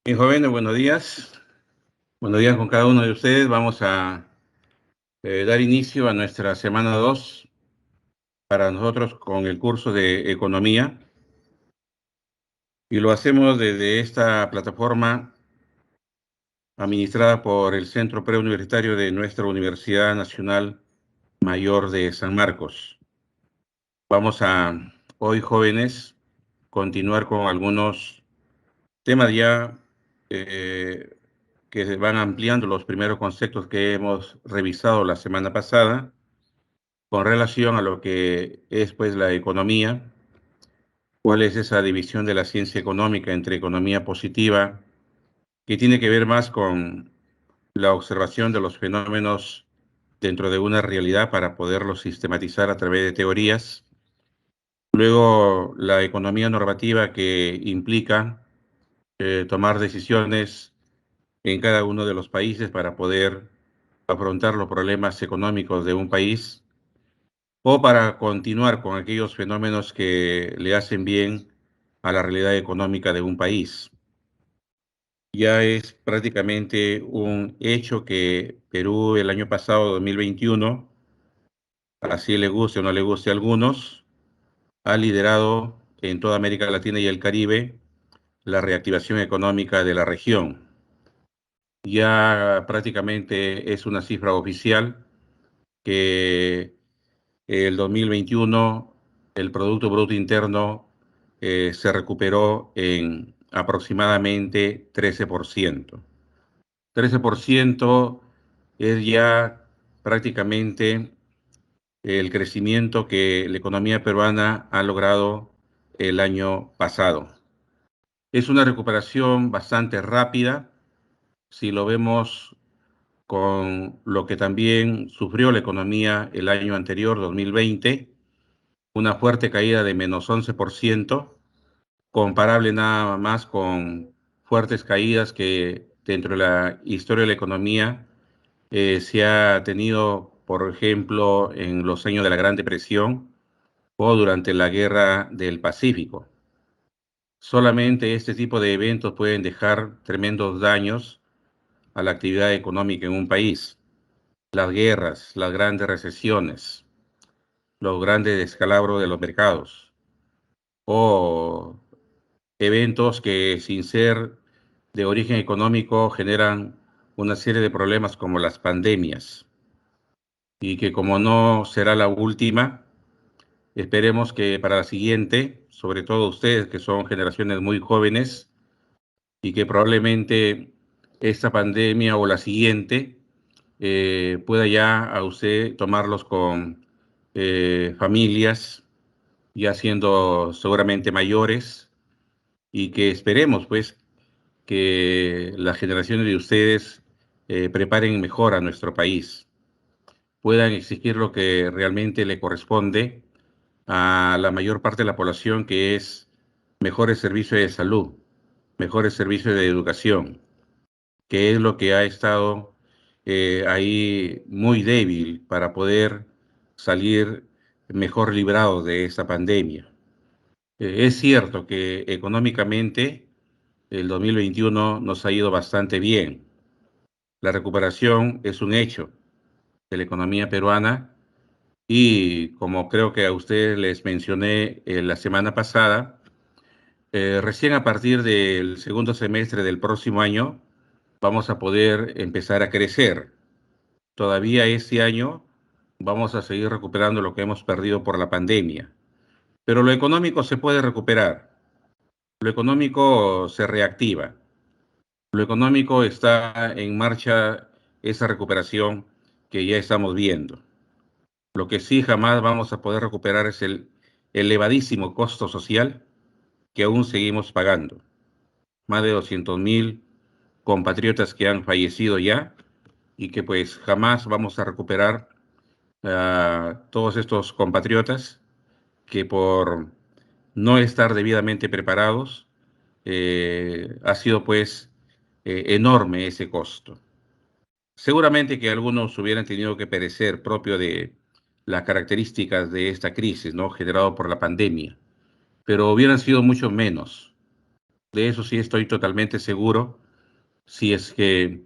Bien, jóvenes, buenos días. Buenos días con cada uno de ustedes. Vamos a dar inicio a nuestra semana 2 para nosotros con el curso de economía y lo hacemos desde esta plataforma administrada por el Centro Preuniversitario de nuestra Universidad Nacional Mayor de San Marcos. Vamos a, hoy jóvenes, continuar con algunos temas ya que se van ampliando los primeros conceptos que hemos revisado la semana pasada con relación a lo que es pues la economía, cuál es esa división de la ciencia económica entre economía positiva, que tiene que ver más con la observación de los fenómenos dentro de una realidad para poderlos sistematizar a través de teorías. Luego, la economía normativa que implica tomar decisiones en cada uno de los países para poder afrontar los problemas económicos de un país o para continuar con aquellos fenómenos que le hacen bien a la realidad económica de un país. Ya es prácticamente un hecho que Perú el año pasado, 2021, así le guste o no le guste a algunos, ha liderado en toda América Latina y el Caribe la reactivación económica de la región. Ya prácticamente es una cifra oficial que el 2021 el Producto Bruto Interno se recuperó en aproximadamente 13%. 13% es ya prácticamente el crecimiento que la economía peruana ha logrado el año pasado. Es una recuperación bastante rápida si lo vemos con lo que también sufrió la economía el año anterior, 2020, una fuerte caída de menos 11%, comparable nada más con fuertes caídas que dentro de la historia de la economía se ha tenido, por ejemplo, en los años de la Gran Depresión o durante la Guerra del Pacífico. Solamente este tipo de eventos pueden dejar tremendos daños a la actividad económica en un país. Las guerras, las grandes recesiones, los grandes descalabros de los mercados o eventos que sin ser de origen económico generan una serie de problemas como las pandemias y que como no será la última, esperemos que para la siguiente, sobre todo ustedes que son generaciones muy jóvenes y que probablemente esta pandemia o la siguiente pueda ya a usted tomarlos con familias ya siendo seguramente mayores y que esperemos pues que las generaciones de ustedes preparen mejor a nuestro país, puedan exigir lo que realmente le corresponde a la mayor parte de la población, que es mejores servicios de salud, mejores servicios de educación, que es lo que ha estado ahí muy débil para poder salir mejor librados de esta pandemia. Es cierto que económicamente el 2021 nos ha ido bastante bien. La recuperación es un hecho de la economía peruana y como creo que a ustedes les mencioné la semana pasada, recién a partir del segundo semestre del próximo año vamos a poder empezar a crecer. Todavía este año vamos a seguir recuperando lo que hemos perdido por la pandemia, pero lo económico se puede recuperar, lo económico se reactiva. Lo económico está en marcha esa recuperación que ya estamos viendo. Lo que sí jamás vamos a poder recuperar es el elevadísimo costo social que aún seguimos pagando. Más de 200.000 compatriotas que han fallecido ya y que pues jamás vamos a recuperar a todos estos compatriotas que por no estar debidamente preparados ha sido pues enorme ese costo. Seguramente que algunos hubieran tenido que perecer propio de las características de esta crisis, ¿no? Generado por la pandemia, pero hubieran sido mucho menos. De eso sí estoy totalmente seguro. Si es que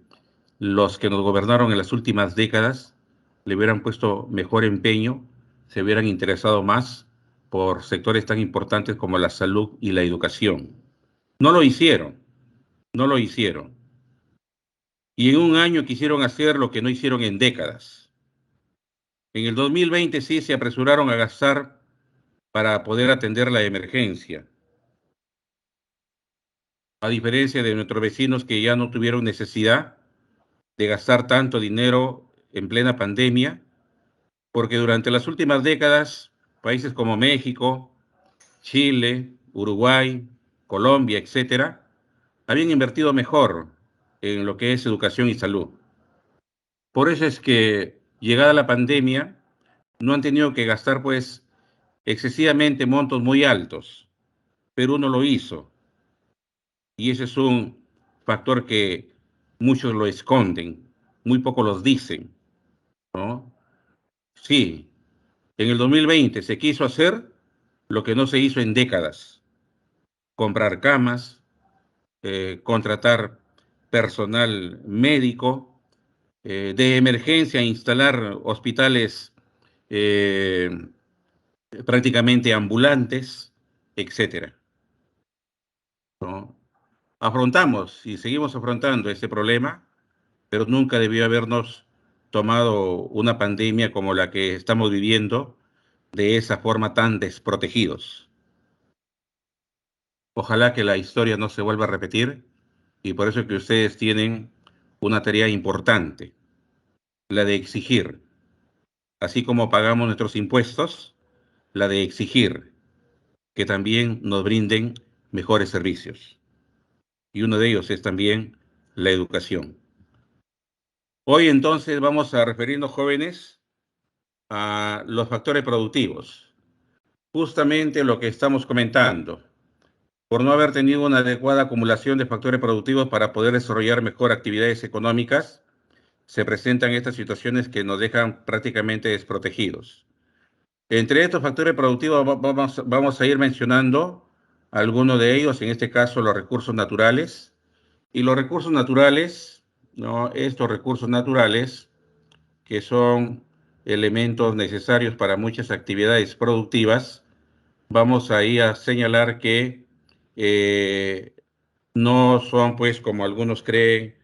los que nos gobernaron en las últimas décadas le hubieran puesto mejor empeño, se hubieran interesado más por sectores tan importantes como la salud y la educación. No lo hicieron, no lo hicieron. Y en un año quisieron hacer lo que no hicieron en décadas. En el 2020 sí se apresuraron a gastar para poder atender la emergencia, a diferencia de nuestros vecinos que ya no tuvieron necesidad de gastar tanto dinero en plena pandemia, porque durante las últimas décadas, países como México, Chile, Uruguay, Colombia, etcétera, habían invertido mejor en lo que es educación y salud. Por eso es que, llegada la pandemia, no han tenido que gastar, pues, excesivamente montos muy altos. Perú no lo hizo, y ese es un factor que muchos lo esconden, muy pocos los dicen, ¿no? Sí, en el 2020 se quiso hacer lo que no se hizo en décadas: comprar camas, contratar personal médico, de emergencia, instalar hospitales eh, prácticamente ambulantes, etcétera, ¿no? Afrontamos y seguimos afrontando este problema, pero nunca debió habernos tomado una pandemia como la que estamos viviendo de esa forma, tan desprotegidos. Ojalá que la historia no se vuelva a repetir, y por eso es que ustedes tienen una tarea importante, la de exigir, así como pagamos nuestros impuestos, la de exigir que también nos brinden mejores servicios. Y uno de ellos es también la educación. Hoy entonces vamos a referirnos, jóvenes, a los factores productivos. Justamente lo que estamos comentando. Por no haber tenido una adecuada acumulación de factores productivos para poder desarrollar mejor actividades económicas, se presentan estas situaciones que nos dejan prácticamente desprotegidos. Entre estos factores productivos vamos a ir mencionando algunos de ellos, en este caso los recursos naturales. Y los recursos naturales, ¿no? Estos recursos naturales, que son elementos necesarios para muchas actividades productivas, vamos ahí a señalar que eh, no son, pues, como algunos creen,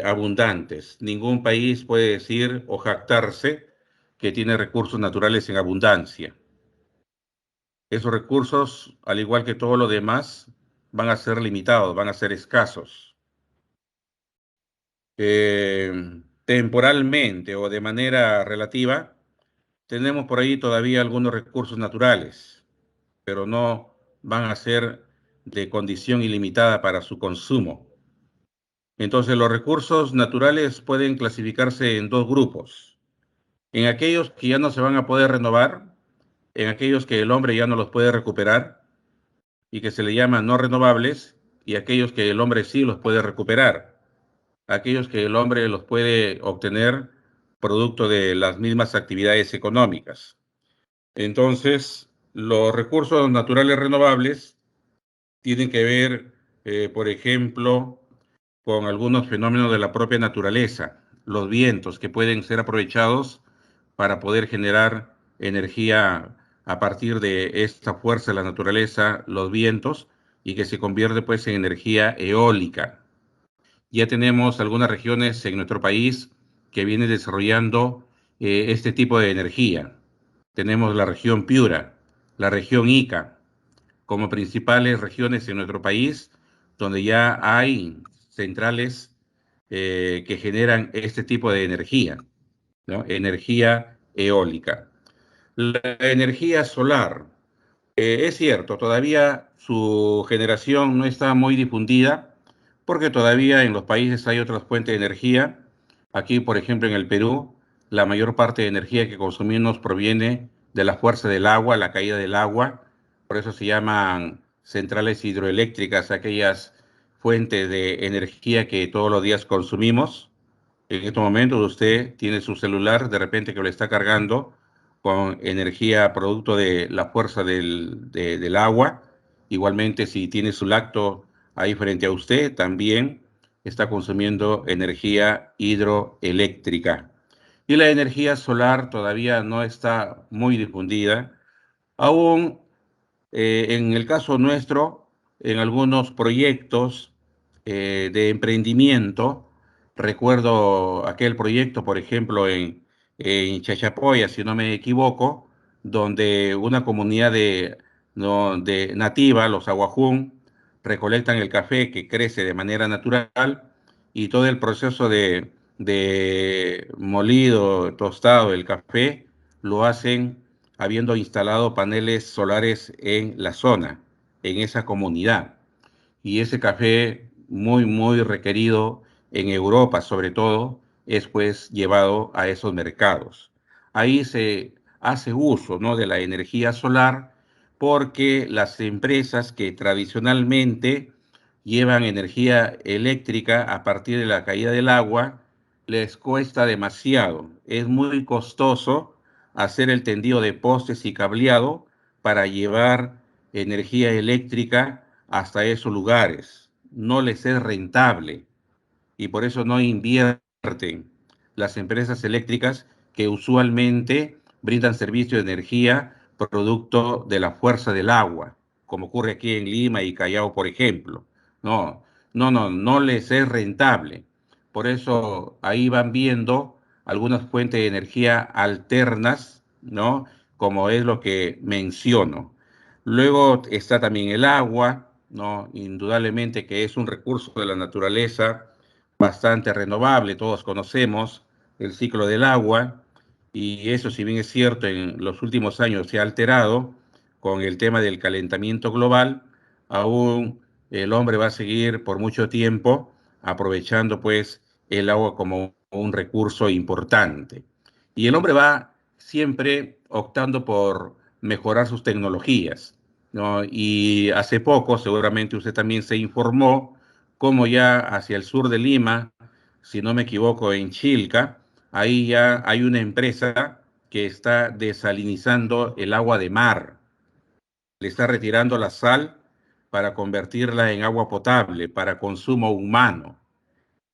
abundantes. Ningún país puede decir o jactarse que tiene recursos naturales en abundancia. Esos recursos, al igual que todo lo demás, van a ser limitados, van a ser escasos. Eh, Temporalmente o de manera relativa, tenemos por ahí todavía algunos recursos naturales, pero no van a ser de condición ilimitada para su consumo. Entonces, los recursos naturales pueden clasificarse en dos grupos: en aquellos que ya no se van a poder renovar, en aquellos que el hombre ya no los puede recuperar y que se le llaman no renovables, y aquellos que el hombre sí los puede recuperar, aquellos que el hombre los puede obtener producto de las mismas actividades económicas. Entonces, los recursos naturales renovables tienen que ver, por ejemplo, con algunos fenómenos de la propia naturaleza, los vientos que pueden ser aprovechados para poder generar energía a partir de esta fuerza de la naturaleza, los vientos, y que se convierte, pues, en energía eólica. Ya tenemos algunas regiones en nuestro país que vienen desarrollando este tipo de energía. Tenemos la región Piura, la región Ica, como principales regiones en nuestro país, donde ya hay centrales que generan este tipo de energía, ¿no? Energía eólica. La energía solar, es cierto, todavía su generación no está muy difundida, porque todavía en los países hay otras fuentes de energía. Aquí, por ejemplo, en el Perú, la mayor parte de energía que consumimos proviene de la fuerza del agua, la caída del agua. Por eso se llaman centrales hidroeléctricas aquellas fuentes de energía que todos los días consumimos. En estos momentos usted tiene su celular, de repente, que lo está cargando con energía producto de la fuerza del agua. Igualmente, si tiene su lacto ahí frente a usted también está consumiendo energía hidroeléctrica. Y la energía solar todavía no está muy difundida. Aún en el caso nuestro, en algunos proyectos de emprendimiento, recuerdo aquel proyecto, por ejemplo, en Chachapoya, si no me equivoco, donde una comunidad no, de nativa, los aguajún, recolectan el café que crece de manera natural y todo el proceso de molido, tostado del café, lo hacen habiendo instalado paneles solares en la zona, en esa comunidad. Y ese café muy, muy requerido en Europa, sobre todo, es pues llevado a esos mercados. Ahí se hace uso, ¿no?, de la energía solar porque las empresas que tradicionalmente llevan energía eléctrica a partir de la caída del agua les cuesta demasiado. Es muy costoso hacer el tendido de postes y cableado para llevar energía eléctrica hasta esos lugares. No les es rentable y por eso no invierten las empresas eléctricas que usualmente brindan servicio de energía producto de la fuerza del agua, como ocurre aquí en Lima y Callao, por ejemplo. No, no les es rentable. Por eso ahí van viendo algunas fuentes de energía alternas, ¿no? Como es lo que menciono. Luego está también el agua, ¿no? Indudablemente que es un recurso de la naturaleza bastante renovable, todos conocemos el ciclo del agua y eso, si bien es cierto, en los últimos años se ha alterado con el tema del calentamiento global, aún el hombre va a seguir por mucho tiempo aprovechando pues el agua como un recurso importante. Y el hombre va siempre optando por mejorar sus tecnologías, ¿no? Y hace poco, seguramente usted también se informó, como ya hacia el sur de Lima, si no me equivoco, en Chilca, ahí ya hay una empresa que está desalinizando el agua de mar, le está retirando la sal para convertirla en agua potable, para consumo humano.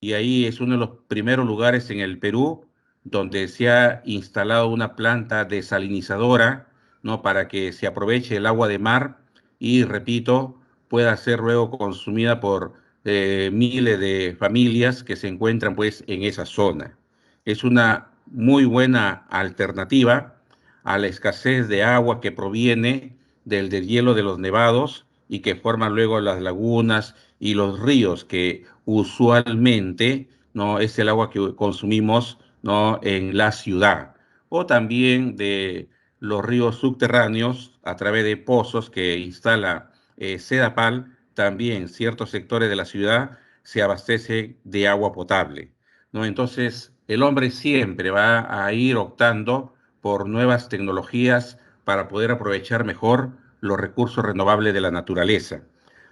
Y ahí es uno de los primeros lugares en el Perú donde se ha instalado una planta desalinizadora, ¿no?, para que se aproveche el agua de mar y, repito, pueda ser luego consumida por miles de familias que se encuentran pues en esa zona. Es una muy buena alternativa a la escasez de agua que proviene del deshielo de los nevados y que forman luego las lagunas y los ríos que usualmente no es el agua que consumimos, no, en la ciudad, o también de los ríos subterráneos a través de pozos que instala Sedapal. También ciertos sectores de la ciudad se abastece de agua potable, ¿no? Entonces el hombre siempre va a ir optando por nuevas tecnologías para poder aprovechar mejor los recursos renovables de la naturaleza.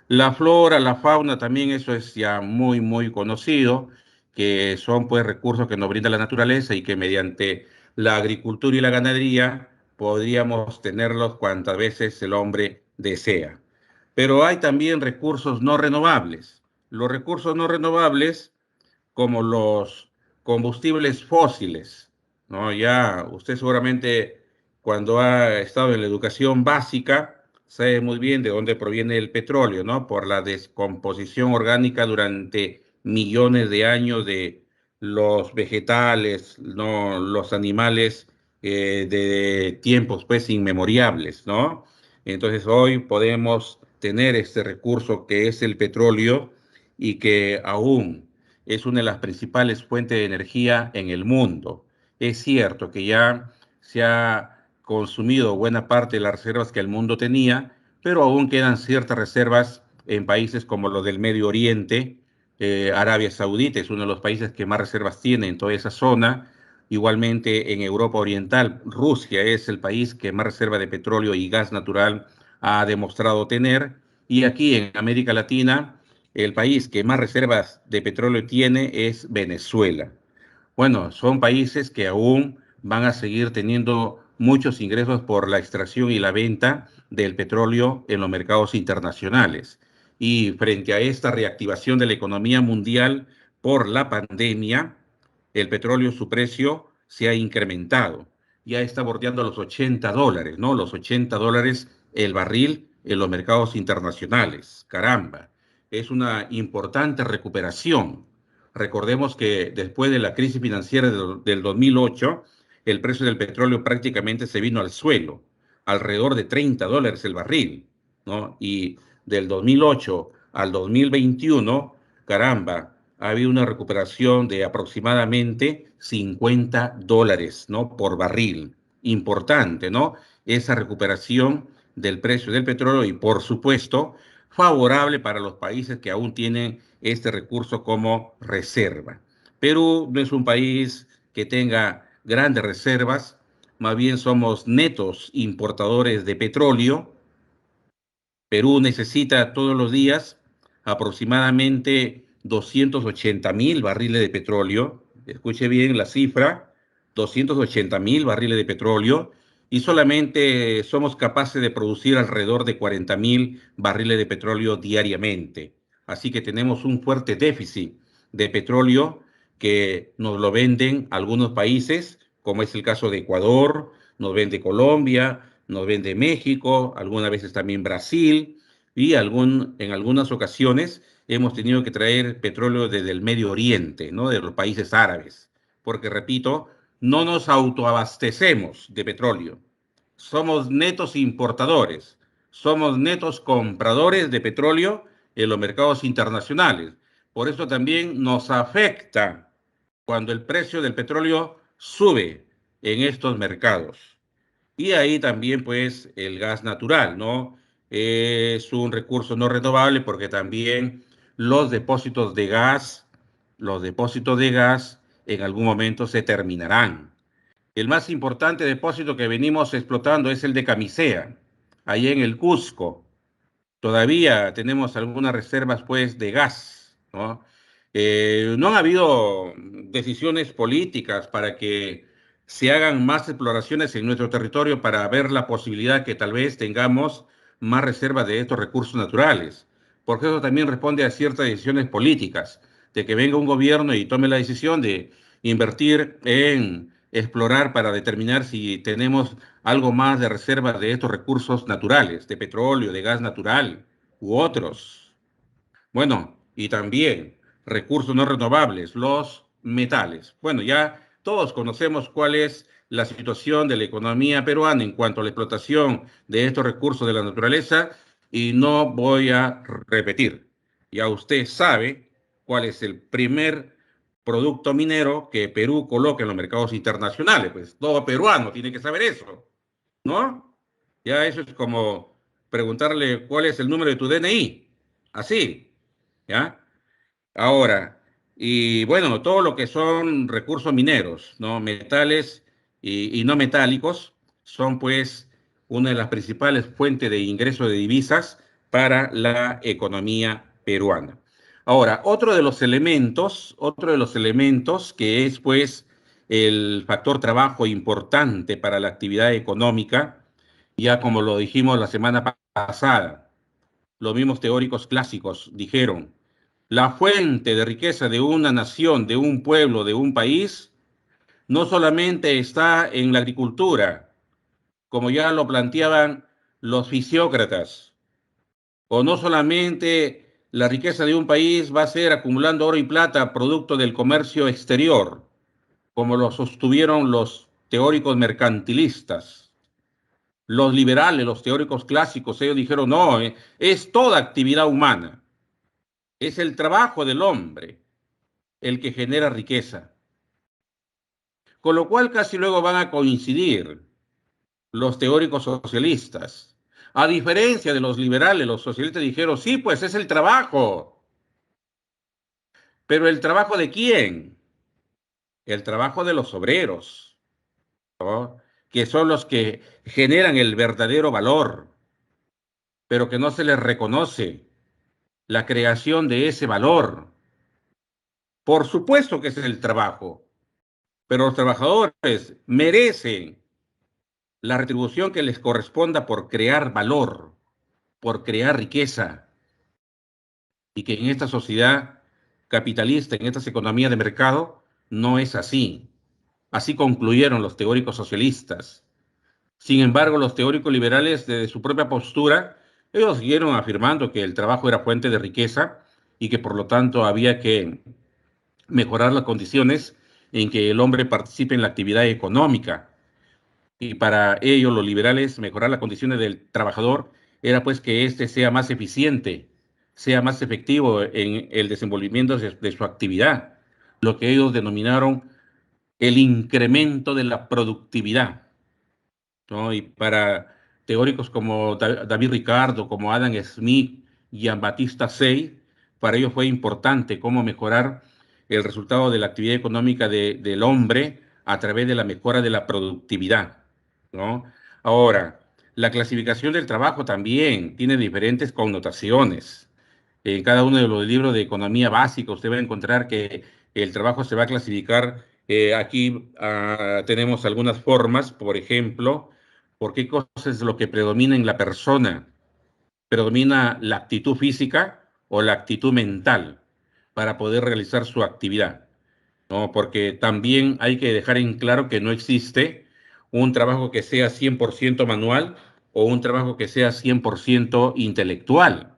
La flora, la fauna, también eso es ya muy, muy conocido, que son pues recursos que nos brinda la naturaleza y que mediante la agricultura y la ganadería podríamos tenerlos cuantas veces el hombre desea. Pero hay también recursos no renovables. Los recursos no renovables como los combustibles fósiles, ¿no? Ya usted seguramente cuando ha estado en la educación básica sabe muy bien de dónde proviene el petróleo, ¿no? Por la descomposición orgánica durante millones de años de los vegetales, ¿no?, los animales de tiempos pues inmemoriales, ¿no? Entonces hoy podemos tener este recurso que es el petróleo y que aún es una de las principales fuentes de energía en el mundo. Es cierto que ya se ha consumido buena parte de las reservas que el mundo tenía, pero aún quedan ciertas reservas en países como los del Medio Oriente. Arabia Saudita es uno de los países que más reservas tiene en toda esa zona. Igualmente en Europa Oriental, Rusia es el país que más reserva de petróleo y gas natural ha demostrado tener. Y aquí en América Latina, el país que más reservas de petróleo tiene es Venezuela. Bueno, son países que aún van a seguir teniendo muchos ingresos por la extracción y la venta del petróleo en los mercados internacionales. y frente a esta reactivación de la economía mundial por la pandemia, el petróleo, su precio se ha incrementado. Ya está bordeando los $80, ¿no? Los $80 el barril en los mercados internacionales. Caramba, es una importante recuperación. Recordemos que después de la crisis financiera del 2008, el precio del petróleo prácticamente se vino al suelo, alrededor de $30 el barril, ¿no? Y del 2008 al 2021, caramba, ha habido una recuperación de aproximadamente $50, ¿no? Por barril. Importante, ¿no? Esa recuperación del precio del petróleo y, por supuesto, favorable para los países que aún tienen este recurso como reserva. Perú no es un país que tenga grandes reservas, más bien somos netos importadores de petróleo. Perú necesita todos los días aproximadamente 280.000 barriles de petróleo. Escuche bien la cifra, 280.000 barriles de petróleo, y solamente somos capaces de producir alrededor de 40.000 barriles de petróleo diariamente. Así que tenemos un fuerte déficit de petróleo que nos lo venden algunos países, como es el caso de Ecuador, nos vende Colombia, nos vende México, algunas veces también Brasil, y en algunas ocasiones hemos tenido que traer petróleo desde el Medio Oriente, ¿no? De los países árabes, porque repito, no nos autoabastecemos de petróleo. Somos netos importadores, somos netos compradores de petróleo en los mercados internacionales. Por eso también nos afecta cuando el precio del petróleo sube en estos mercados. Y ahí también, pues, el gas natural, ¿no? Es un recurso no renovable porque también los depósitos de gas, los depósitos de gas en algún momento se terminarán. El más importante depósito que venimos explotando es el de Camisea, ahí en el Cusco. Todavía tenemos algunas reservas, pues, de gas, ¿no? No han habido decisiones políticas para que se hagan más exploraciones en nuestro territorio para ver la posibilidad que tal vez tengamos más reservas de estos recursos naturales, porque eso también responde a ciertas decisiones políticas, de que venga un gobierno y tome la decisión de invertir en explorar para determinar si tenemos algo más de reservas de estos recursos naturales, de petróleo, de gas natural u otros. Bueno, y también recursos no renovables, los metales. Bueno, ya todos conocemos cuál es la situación de la economía peruana en cuanto a la explotación de estos recursos de la naturaleza y no voy a repetir. Ya usted sabe cuál es el primer producto minero que Perú coloca en los mercados internacionales. Pues todo peruano tiene que saber eso, ¿no? Ya eso es como preguntarle cuál es el número de tu DNI. Así, ¿ya? Ahora, y bueno, todo lo que son recursos mineros, ¿no? Metales y no metálicos son pues una de las principales fuentes de ingreso de divisas para la economía peruana. Ahora, otro de los elementos que es pues el factor trabajo importante para la actividad económica, ya como lo dijimos la semana pasada, los mismos teóricos clásicos dijeron, la fuente de riqueza de una nación, de un pueblo, de un país, no solamente está en la agricultura, como ya lo planteaban los fisiócratas, o no solamente la riqueza de un país va a ser acumulando oro y plata producto del comercio exterior, como lo sostuvieron los teóricos mercantilistas. Los liberales, los teóricos clásicos, ellos dijeron, no, es toda actividad humana, es el trabajo del hombre el que genera riqueza. Con lo cual casi luego van a coincidir los teóricos socialistas. A diferencia de los liberales, los socialistas dijeron, sí, pues es el trabajo. Pero ¿el trabajo de quién? El trabajo de los obreros, ¿no? Que son los que generan el verdadero valor, pero que no se les reconoce la creación de ese valor. Por supuesto que ese es el trabajo, pero los trabajadores merecen la retribución que les corresponda por crear valor, por crear riqueza. y que en esta sociedad capitalista, en estas economías de mercado, no es así. Así concluyeron los teóricos socialistas. Sin embargo, los teóricos liberales, desde su propia postura, ellos siguieron afirmando que el trabajo era fuente de riqueza y que por lo tanto había que mejorar las condiciones en que el hombre participe en la actividad económica. Y para ello, los liberales, mejorar las condiciones del trabajador era pues que éste sea más eficiente, sea más efectivo en el desenvolvimiento de su actividad, lo que ellos denominaron el incremento de la productividad, ¿no? Y para teóricos como David Ricardo, como Adam Smith y Jean-Baptiste Say, para ellos fue importante cómo mejorar el resultado de la actividad económica del hombre a través de la mejora de la productividad, ¿no? Ahora, la clasificación del trabajo también tiene diferentes connotaciones. En cada uno de los libros de economía básica usted va a encontrar que el trabajo se va a clasificar. Aquí tenemos algunas formas, por ejemplo, por qué cosas es lo que predomina en la persona. Predomina la actitud física o la actitud mental para poder realizar su actividad, ¿no? Porque también hay que dejar en claro que no existe un trabajo que sea 100% manual o un trabajo que sea 100% intelectual.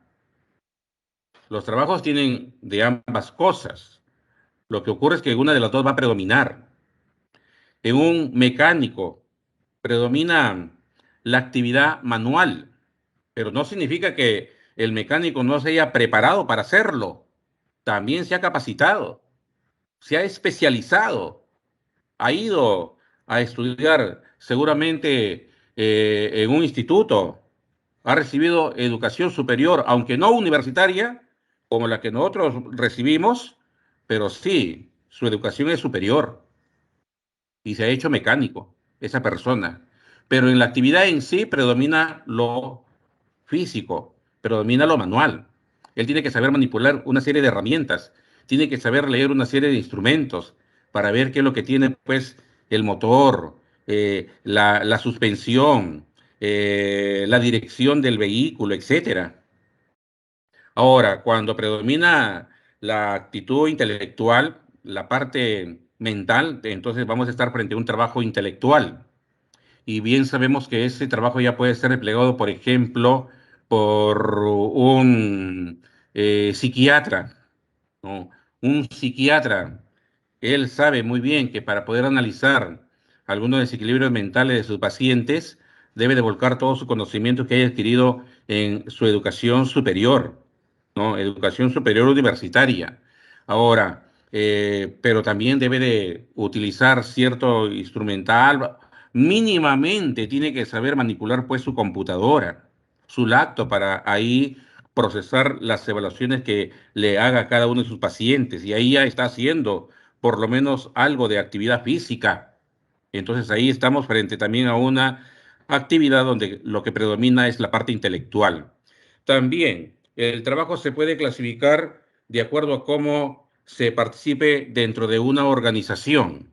Los trabajos tienen de ambas cosas. Lo que ocurre es que una de las dos va a predominar. En un mecánico predomina la actividad manual, pero no significa que el mecánico no se haya preparado para hacerlo. También se ha capacitado, se ha especializado, ha ido a estudiar seguramente en un instituto, ha recibido educación superior, aunque no universitaria, como la que nosotros recibimos, pero sí, su educación es superior y se ha hecho mecánico, esa persona. Pero en la actividad en sí predomina lo físico, predomina lo manual. Él tiene que saber manipular una serie de herramientas, tiene que saber leer una serie de instrumentos para ver qué es lo que tiene, pues, el motor, la suspensión, la dirección del vehículo, etcétera. Ahora, cuando predomina la actitud intelectual, la parte mental, entonces vamos a estar frente a un trabajo intelectual. Y bien sabemos que ese trabajo ya puede ser replegado, por ejemplo, por un psiquiatra, ¿no? Un psiquiatra, él sabe muy bien que para poder analizar algunos desequilibrios mentales de sus pacientes, debe de volcar todo su conocimiento que haya adquirido en su educación superior, ¿no? Educación superior universitaria. Ahora, pero también debe de utilizar cierto instrumental, mínimamente tiene que saber manipular pues su computadora, su laptop para ahí procesar las evaluaciones que le haga a cada uno de sus pacientes y ahí ya está haciendo por lo menos algo de actividad física. Entonces ahí estamos frente también a una actividad donde lo que predomina es la parte intelectual. También el trabajo se puede clasificar de acuerdo a cómo se participe dentro de una organización.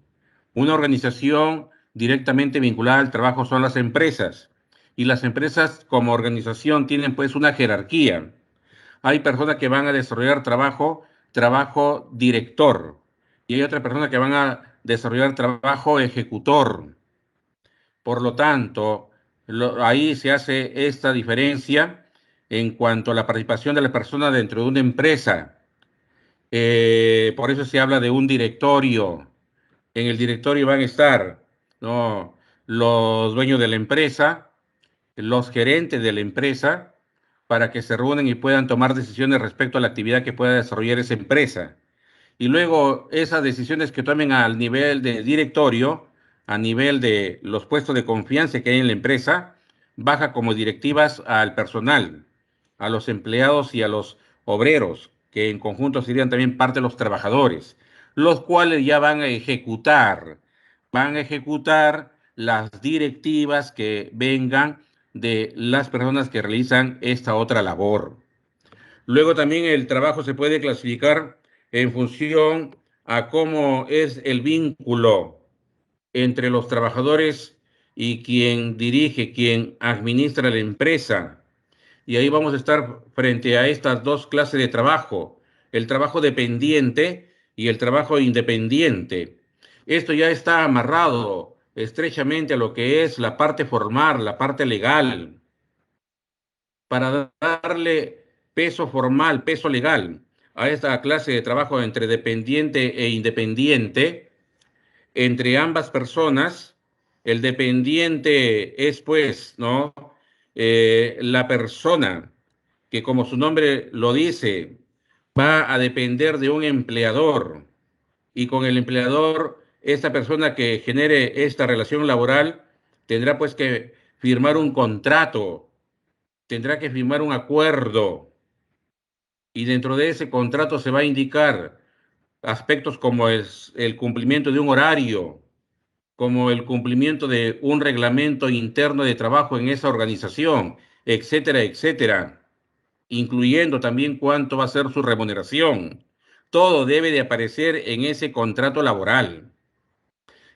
Una organización directamente vinculada al trabajo son las empresas. Y las empresas como organización tienen pues una jerarquía. Hay personas que van a desarrollar trabajo director. Y hay otras personas que van a desarrollar trabajo ejecutor. Por lo tanto, ahí se hace esta diferencia en cuanto a la participación de la persona dentro de una empresa. Por eso se habla de un directorio. En el directorio van a estar, ¿no?, los dueños de la empresa, los gerentes de la empresa, para que se reúnan y puedan tomar decisiones respecto a la actividad que pueda desarrollar esa empresa. Y luego esas decisiones que tomen al nivel de directorio, a nivel de los puestos de confianza que hay en la empresa, baja como directivas al personal, a los empleados y a los obreros, que en conjunto serían también parte de los trabajadores, los cuales ya van a ejecutar las directivas que vengan de las personas que realizan esta otra labor. Luego también el trabajo se puede clasificar en función a cómo es el vínculo entre los trabajadores y quien dirige, quien administra la empresa. Y ahí vamos a estar frente a estas dos clases de trabajo, el trabajo dependiente y el trabajo independiente. Esto ya está amarrado estrechamente a lo que es la parte formal, la parte legal, para darle peso formal, peso legal a esta clase de trabajo entre dependiente e independiente, entre ambas personas. El dependiente es, pues, ¿no? La persona que, como su nombre lo dice, va a depender de un empleador, y con el empleador, esta persona que genere esta relación laboral tendrá pues que firmar un contrato, tendrá que firmar un acuerdo, y dentro de ese contrato se va a indicar aspectos como es el cumplimiento de un horario, como el cumplimiento de un reglamento interno de trabajo en esa organización, etcétera, etcétera, incluyendo también cuánto va a ser su remuneración. Todo debe de aparecer en ese contrato laboral.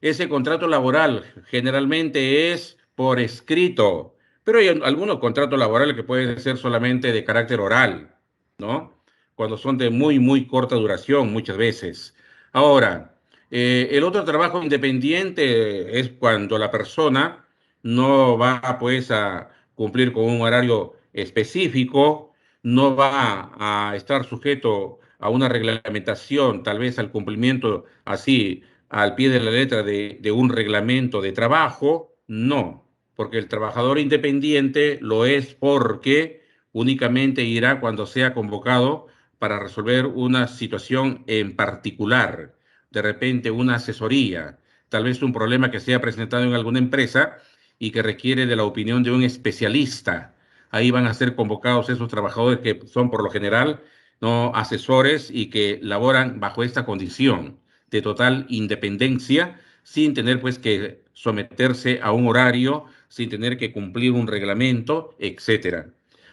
Ese contrato laboral generalmente es por escrito, pero hay algunos contratos laborales que pueden ser solamente de carácter oral, ¿no? Cuando son de muy, muy corta duración muchas veces. Ahora, el otro trabajo independiente es cuando la persona no va pues a cumplir con un horario específico, no va a estar sujeto a una reglamentación, tal vez al cumplimiento así al pie de la letra de un reglamento de trabajo, no, porque el trabajador independiente lo es porque únicamente irá cuando sea convocado para resolver una situación en particular, de repente una asesoría, tal vez un problema que se ha presentado en alguna empresa y que requiere de la opinión de un especialista. Ahí van a ser convocados esos trabajadores que son por lo general no asesores y que laboran bajo esta condición de total independencia, sin tener pues que someterse a un horario, sin tener que cumplir un reglamento, etcétera.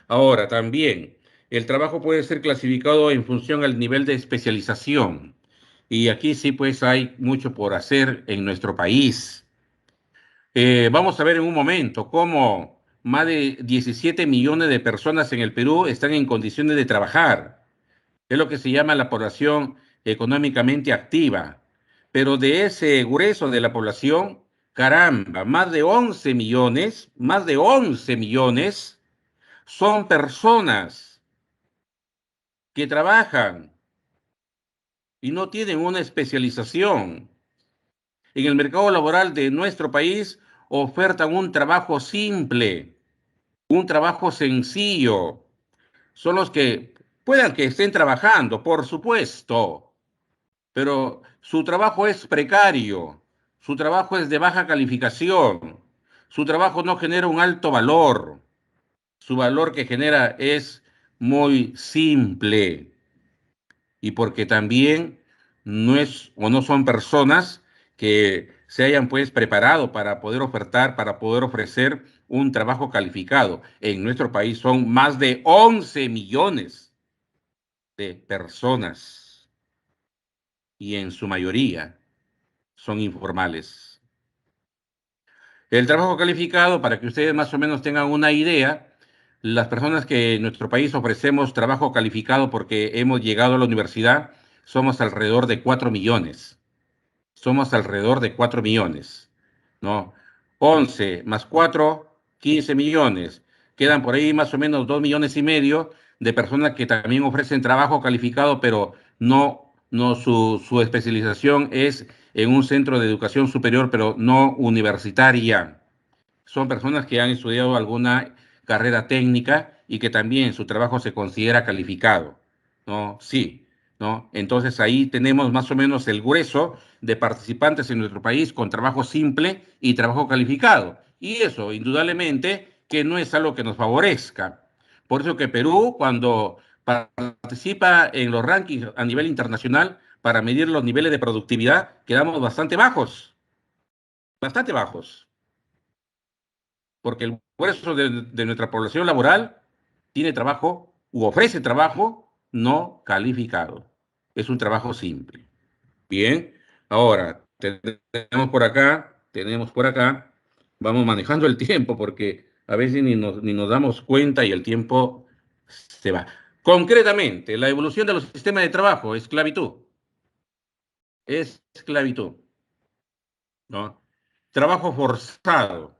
Ahora, también, el trabajo puede ser clasificado en función al nivel de especialización. Y aquí sí pues hay mucho por hacer en nuestro país. Vamos a ver en un momento cómo más de 17 millones de personas en el Perú están en condiciones de trabajar. Es lo que se llama la población económicamente activa. Pero de ese grueso de la población, caramba, más de 11 millones son personas que trabajan y no tienen una especialización. En el mercado laboral de nuestro país ofertan un trabajo simple, un trabajo sencillo. Son los que puedan que estén trabajando, por supuesto, pero su trabajo es precario, su trabajo es de baja calificación, su trabajo no genera un alto valor, su valor que genera es muy simple, y porque también no es o no son personas que se hayan pues preparado para poder ofertar, para poder ofrecer un trabajo calificado. En nuestro país son más de 11 millones de personas, y en su mayoría son informales. El trabajo calificado, para que ustedes más o menos tengan una idea, las personas que en nuestro país ofrecemos trabajo calificado porque hemos llegado a la universidad, somos alrededor de 4 millones. Somos alrededor de 4 millones, ¿no? 11 más 4, 15 millones. Quedan por ahí más o menos 2 millones y medio de personas que también ofrecen trabajo calificado, pero no su especialización es en un centro de educación superior, pero no universitaria. Son personas que han estudiado alguna carrera técnica y que también su trabajo se considera calificado, ¿no? Sí, ¿no? Entonces ahí tenemos más o menos el grueso de participantes en nuestro país con trabajo simple y trabajo calificado. Y eso, indudablemente, que no es algo que nos favorezca. Por eso que Perú, cuando participa en los rankings a nivel internacional para medir los niveles de productividad, quedamos bastante bajos, porque el grueso de nuestra población laboral tiene trabajo u ofrece trabajo no calificado. Es un trabajo simple. Bien, ahora tenemos por acá, vamos manejando el tiempo porque A veces ni nos damos cuenta y el tiempo se va. Concretamente, la evolución de los sistemas de trabajo, esclavitud, ¿no? Trabajo forzado,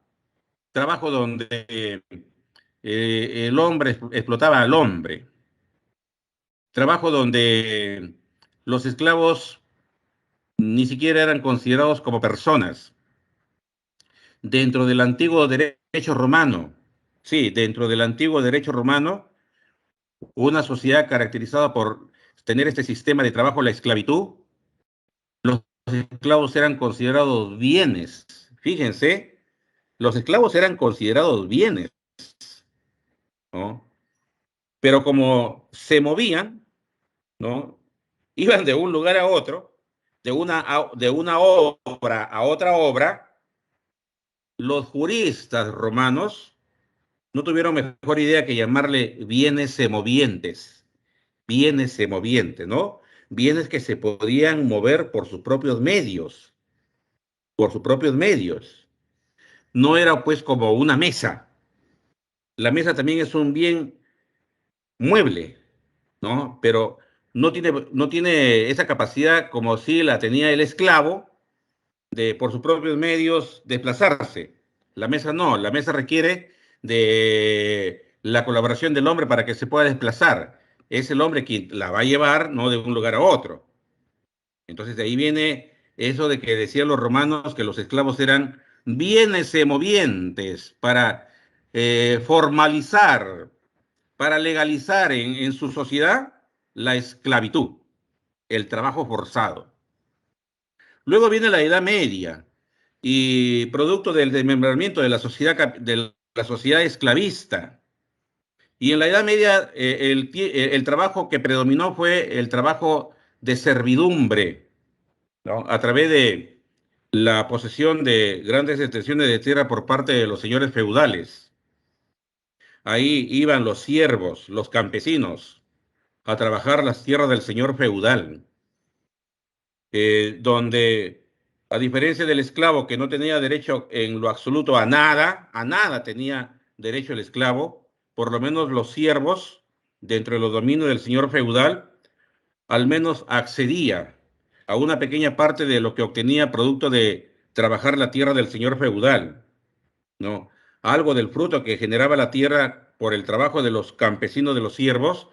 trabajo donde el hombre explotaba al hombre, trabajo donde los esclavos ni siquiera eran considerados como personas. Dentro del antiguo derecho romano, sí, dentro del antiguo derecho romano, una sociedad caracterizada por tener este sistema de trabajo, la esclavitud, los esclavos eran considerados bienes. Fíjense, los esclavos eran considerados bienes, ¿no? Pero como se movían, ¿no? Iban de un lugar a otro, de una obra a otra obra, los juristas romanos no tuvieron mejor idea que llamarle bienes semovientes, bienes semovientes, ¿no? Bienes que se podían mover por sus propios medios, por sus propios medios. No era pues como una mesa. La mesa también es un bien mueble, ¿no? Pero no tiene esa capacidad como si la tenía el esclavo de por sus propios medios desplazarse. La mesa no, la mesa requiere de la colaboración del hombre para que se pueda desplazar. Es el hombre quien la va a llevar, no de un lugar a otro. Entonces de ahí viene eso de que decían los romanos que los esclavos eran bienes movientes para formalizar, para legalizar en su sociedad la esclavitud, el trabajo forzado. Luego viene la Edad Media y producto del desmembramiento de la sociedad esclavista. Y en la Edad Media el trabajo que predominó fue el trabajo de servidumbre, ¿no? A través de la posesión de grandes extensiones de tierra por parte de los señores feudales. Ahí iban los siervos, los campesinos, a trabajar las tierras del señor feudal, donde, a diferencia del esclavo que no tenía derecho en lo absoluto a nada tenía derecho el esclavo, por lo menos los siervos, dentro de los dominios del señor feudal, al menos accedía a una pequeña parte de lo que obtenía producto de trabajar la tierra del señor feudal, ¿no? Algo del fruto que generaba la tierra por el trabajo de los campesinos de los siervos,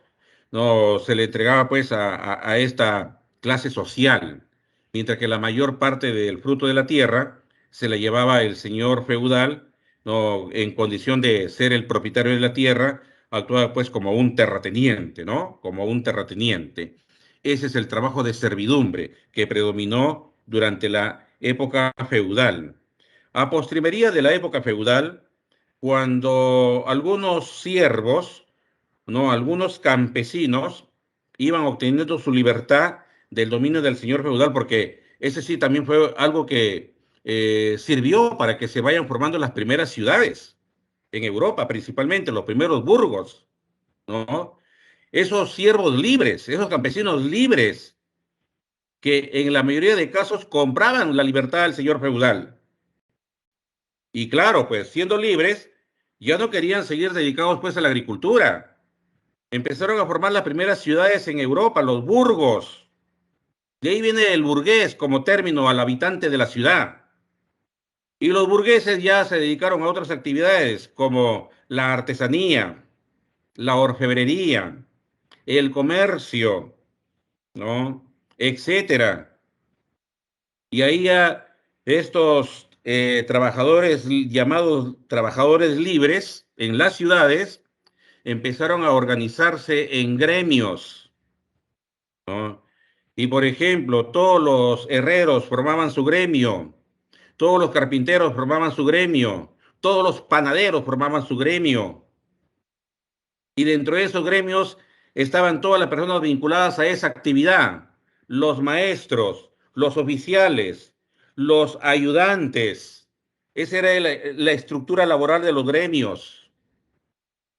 no se le entregaba pues a esta clase social, mientras que la mayor parte del fruto de la tierra se la llevaba el señor feudal, no, en condición de ser el propietario de la tierra, actuaba pues como un terrateniente, ¿no? Como un terrateniente. Ese es el trabajo de servidumbre que predominó durante la época feudal. A postrimería de la época feudal, cuando algunos siervos, no, algunos campesinos iban obteniendo su libertad del dominio del señor feudal, porque ese sí también fue algo que sirvió para que se vayan formando las primeras ciudades en Europa, principalmente los primeros burgos, ¿no? Esos siervos libres, esos campesinos libres, que en la mayoría de casos compraban la libertad del señor feudal. Y claro, pues siendo libres, ya no querían seguir dedicados pues a la agricultura. Empezaron a formar las primeras ciudades en Europa, los burgos. De ahí viene el burgués como término al habitante de la ciudad. Y los burgueses ya se dedicaron a otras actividades como la artesanía, la orfebrería, el comercio, ¿no? Etcétera. Y ahí ya estos trabajadores llamados trabajadores libres en las ciudades empezaron a organizarse en gremios, ¿no? Y por ejemplo, todos los herreros formaban su gremio, todos los carpinteros formaban su gremio, todos los panaderos formaban su gremio. Y dentro de esos gremios estaban todas las personas vinculadas a esa actividad, los maestros, los oficiales, los ayudantes. Esa era la estructura laboral de los gremios.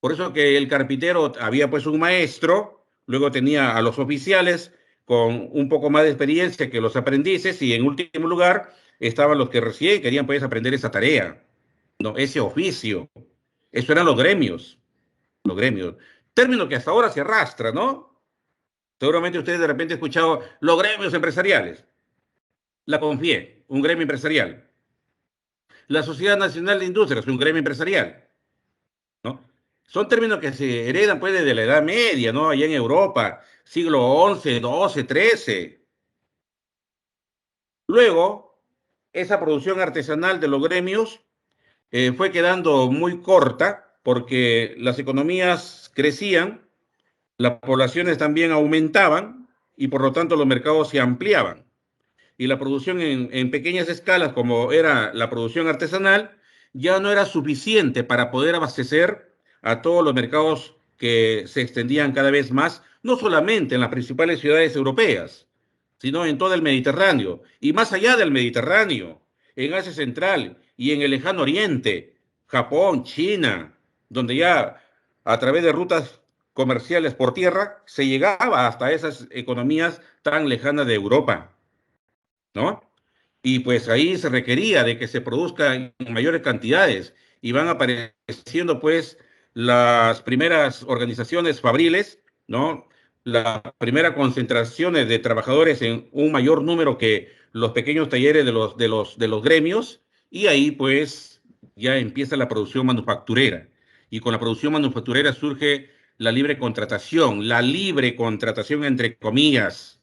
Por eso que el carpintero había pues un maestro, luego tenía a los oficiales con un poco más de experiencia que los aprendices y en último lugar estaban los que recién querían pues aprender esa tarea, no, ese oficio. Eso eran los gremios, los gremios. Término que hasta ahora se arrastra, ¿no? Seguramente ustedes de repente han escuchado los gremios empresariales. La CONFIE, un gremio empresarial. La Sociedad Nacional de Industrias, un gremio empresarial, ¿no? Son términos que se heredan pues desde la Edad Media, ¿no? Allá en Europa, siglo XI, XII, XIII. Luego, esa producción artesanal de los gremios fue quedando muy corta porque las economías crecían, las poblaciones también aumentaban y por lo tanto los mercados se ampliaban. Y la producción en pequeñas escalas, como era la producción artesanal, ya no era suficiente para poder abastecer a todos los mercados que se extendían cada vez más, no solamente en las principales ciudades europeas, sino en todo el Mediterráneo y más allá del Mediterráneo, en Asia Central y en el lejano Oriente, Japón, China, donde ya a través de rutas comerciales por tierra se llegaba hasta esas economías tan lejanas de Europa, ¿no? Y pues ahí se requería de que se produzca en mayores cantidades y van apareciendo pues las primeras organizaciones fabriles, ¿no? Las primeras concentraciones de trabajadores en un mayor número que los pequeños talleres de los gremios y ahí pues ya empieza la producción manufacturera. Y con la producción manufacturera surge la libre contratación entre comillas,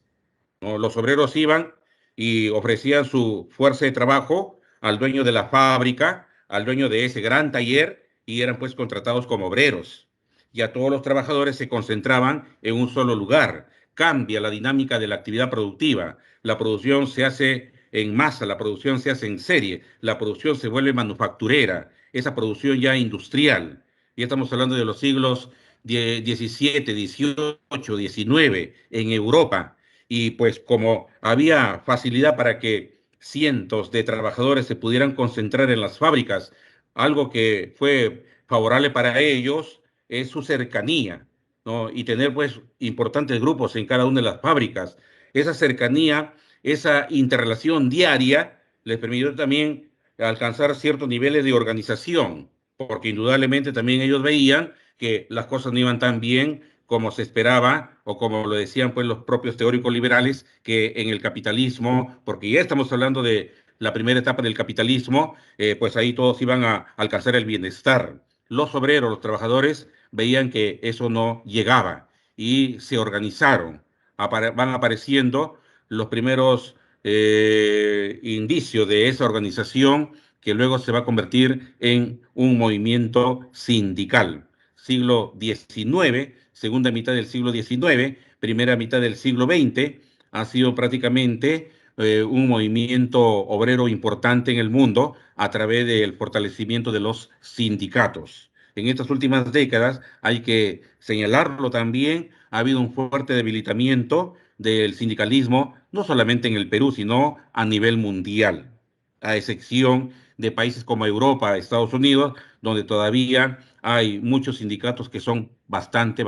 ¿no? Los obreros iban y ofrecían su fuerza de trabajo al dueño de la fábrica, al dueño de ese gran taller, y eran pues contratados como obreros. Ya todos los trabajadores se concentraban en un solo lugar. Cambia la dinámica de la actividad productiva. La producción se hace en masa, la producción se hace en serie, la producción se vuelve manufacturera, esa producción ya industrial. Ya estamos hablando de los siglos XVII, XVIII, XIX en Europa, y pues como había facilidad para que cientos de trabajadores se pudieran concentrar en las fábricas, algo que fue favorable para ellos es su cercanía, ¿no? Y tener pues importantes grupos en cada una de las fábricas. Esa cercanía, esa interrelación diaria les permitió también alcanzar ciertos niveles de organización, porque indudablemente también ellos veían que las cosas no iban tan bien como se esperaba o como lo decían pues los propios teóricos liberales, que en el capitalismo, porque ya estamos hablando de la primera etapa del capitalismo, pues ahí todos iban a alcanzar el bienestar. Los obreros, los trabajadores veían que eso no llegaba y se organizaron. Van apareciendo los primeros indicios de esa organización que luego se va a convertir en un movimiento sindical. Siglo XIX, segunda mitad del siglo XIX, primera mitad del siglo XX, ha sido prácticamente un movimiento obrero importante en el mundo a través del fortalecimiento de los sindicatos. En estas últimas décadas, hay que señalarlo también, ha habido un fuerte debilitamiento del sindicalismo, no solamente en el Perú, sino a nivel mundial, a excepción de países como Europa, Estados Unidos, donde todavía hay muchos sindicatos que son bastante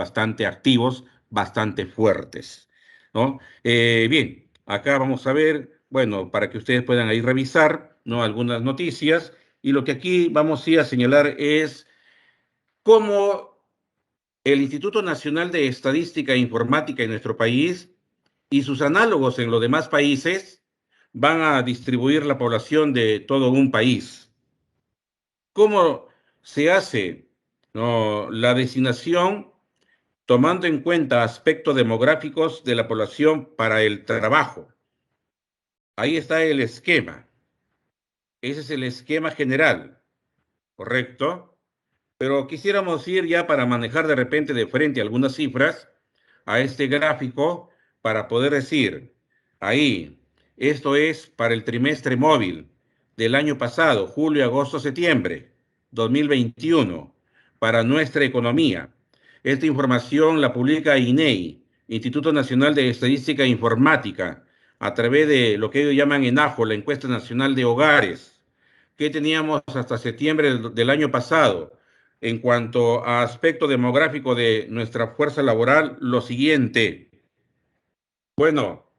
activos, bastante fuertes, ¿no? Bien, acá vamos a ver, bueno, para que ustedes puedan ahí revisar, ¿no? Algunas noticias, y lo que aquí vamos a señalar es cómo el Instituto Nacional de Estadística e Informática en nuestro país y sus análogos en los demás países van a distribuir la población de todo un país. ¿Cómo se hace, no, la designación tomando en cuenta aspectos demográficos de la población para el trabajo? Ahí está el esquema. Ese es el esquema general, ¿correcto? Pero quisiéramos ir ya para manejar de repente de frente algunas cifras a este gráfico para poder decir, ahí, esto es para el trimestre móvil del año pasado, julio, agosto, septiembre 2021, para nuestra economía. Esta información la publica INEI, Instituto Nacional de Estadística e Informática, a través de lo que ellos llaman ENAJO, la Encuesta Nacional de Hogares. ¿Qué teníamos hasta septiembre del año pasado? En cuanto a aspecto demográfico de nuestra fuerza laboral, lo siguiente. Bueno,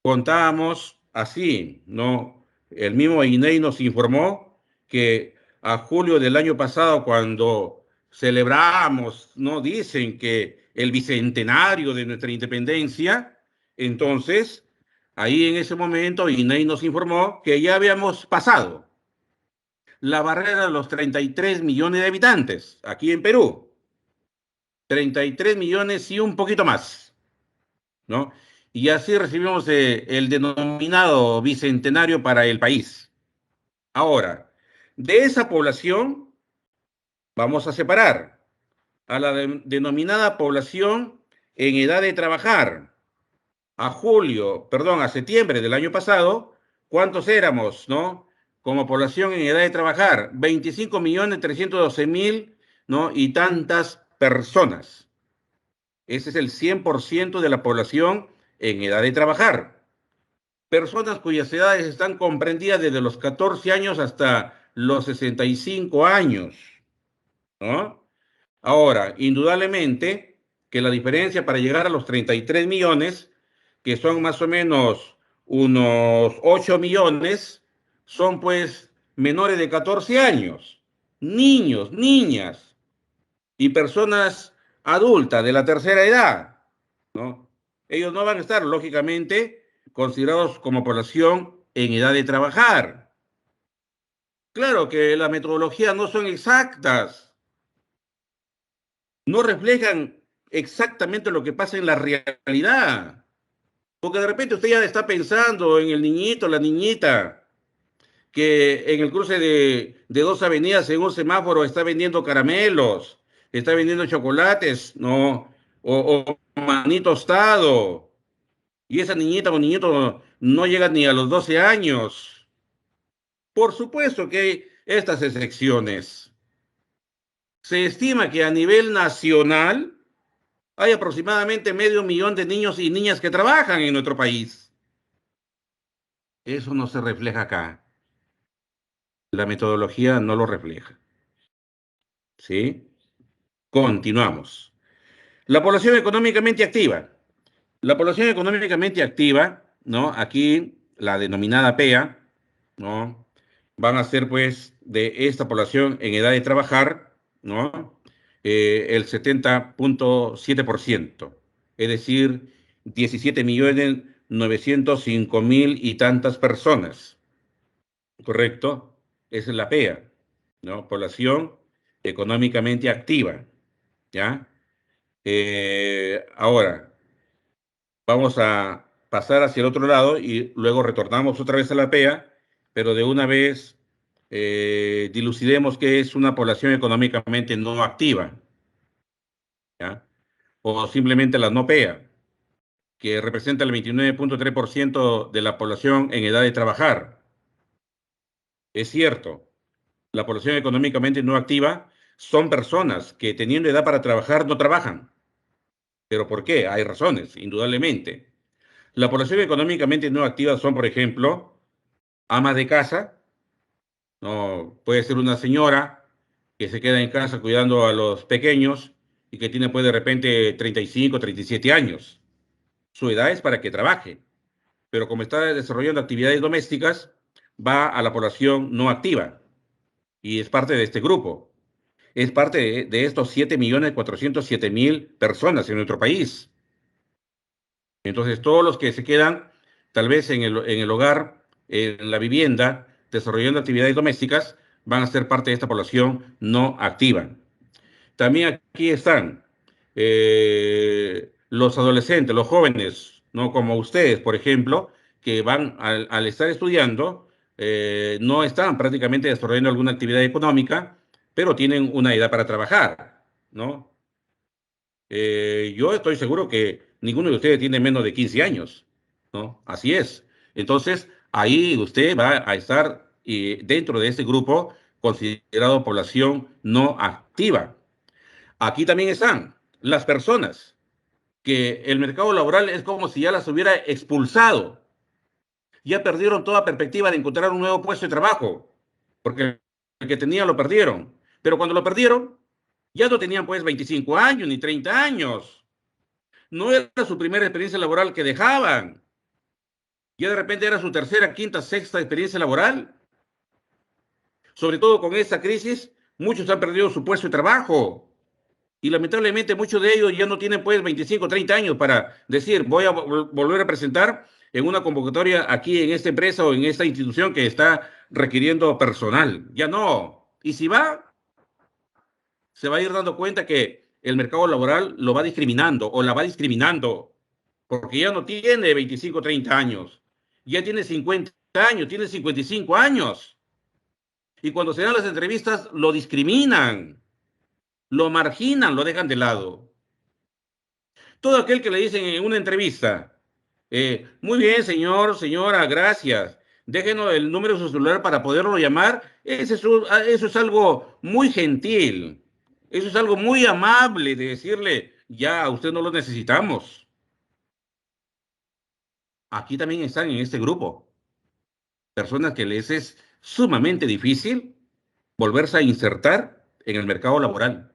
contábamos así, ¿no? El mismo INEI nos informó que a julio del año pasado, cuando celebramos, ¿no? Dicen que el bicentenario de nuestra independencia, entonces, ahí en ese momento, INEI nos informó que ya habíamos pasado la barrera de los 33 millones de habitantes aquí en Perú. 33 millones y un poquito más, ¿no? Y así recibimos el denominado bicentenario para el país. Ahora, de esa población vamos a separar a la denominada población en edad de trabajar. A septiembre del año pasado, ¿cuántos éramos, no? Como población en edad de trabajar, 25.312.000, ¿no? Y tantas personas. Ese es el 100% de la población en edad de trabajar. Personas cuyas edades están comprendidas desde los 14 años hasta los 65 años, ¿no? Ahora, indudablemente que la diferencia para llegar a los 33 millones, que son más o menos unos 8 millones, son pues menores de 14 años, niños, niñas y personas adultas de la tercera edad, ¿no? Ellos no van a estar, lógicamente, considerados como población en edad de trabajar. Claro que las metodologías no son exactas, no reflejan exactamente lo que pasa en la realidad. Porque de repente usted ya está pensando en el niñito, la niñita, que en el cruce de dos avenidas en un semáforo está vendiendo caramelos, está vendiendo chocolates, ¿no? O maní tostado. Y esa niñita o niñito no llega ni a los 12 años. Por supuesto que hay estas excepciones. Se estima que a nivel nacional hay aproximadamente medio millón de niños y niñas que trabajan en nuestro país. Eso no se refleja acá. La metodología no lo refleja. ¿Sí? Continuamos. La población económicamente activa. La población económicamente activa, ¿no? Aquí la denominada PEA, ¿no? Van a ser pues de esta población en edad de trabajar, ¿no? El 70.7%, es decir, 17.905.000 y tantas personas, ¿correcto? Esa es la PEA, ¿no? Población económicamente activa, ¿ya? Ahora, vamos a pasar hacia el otro lado y luego retornamos otra vez a la PEA, pero de una vez dilucidemos qué es una población económicamente no activa, ¿ya? O simplemente la no PEA, que representa el 29.3% de la población en edad de trabajar. Es cierto, la población económicamente no activa son personas que teniendo edad para trabajar no trabajan. ¿Pero por qué? Hay razones, indudablemente. La población económicamente no activa son, por ejemplo, amas de casa, no puede ser una señora que se queda en casa cuidando a los pequeños y que tiene pues de repente 35, 37 años. Su edad es para que trabaje, pero como está desarrollando actividades domésticas, va a la población no activa y es parte de este grupo. Es parte de estos 7.407.000 personas en nuestro país. Entonces, todos los que se quedan, tal vez en el hogar, en la vivienda, desarrollando actividades domésticas, van a ser parte de esta población no activa. También aquí están los adolescentes, los jóvenes, no como ustedes, por ejemplo, que van al estar estudiando, no están prácticamente desarrollando alguna actividad económica, pero tienen una edad para trabajar, ¿no? Yo estoy seguro que ninguno de ustedes tiene menos de 15 años, ¿no? Así es. Entonces, ahí usted va a estar dentro de este grupo considerado población no activa. Aquí también están las personas que el mercado laboral es como si ya las hubiera expulsado. Ya perdieron toda perspectiva de encontrar un nuevo puesto de trabajo, porque el que tenían lo perdieron. Pero cuando lo perdieron, ya no tenían pues 25 años ni 30 años. No era su primera experiencia laboral que dejaban. Ya de repente era su tercera, quinta, sexta experiencia laboral. Sobre todo con esta crisis, muchos han perdido su puesto de trabajo. Y lamentablemente muchos de ellos ya no tienen pues 25, 30 años para decir, voy a volver a presentar en una convocatoria aquí en esta empresa o en esta institución que está requiriendo personal. Ya no. Y si va, se va a ir dando cuenta que el mercado laboral lo va discriminando o la va discriminando, porque ya no tiene 25, 30 años, ya tiene 50 años, tiene 55 años. Y cuando se dan las entrevistas, lo discriminan, lo marginan, lo dejan de lado. Todo aquel que le dicen en una entrevista, muy bien, señor, señora, gracias. Déjenos el número de su celular para poderlo llamar. Eso es algo muy gentil. Eso es algo muy amable de decirle, ya, a usted no lo necesitamos. Aquí también están en este grupo personas que les es sumamente difícil volverse a insertar en el mercado laboral,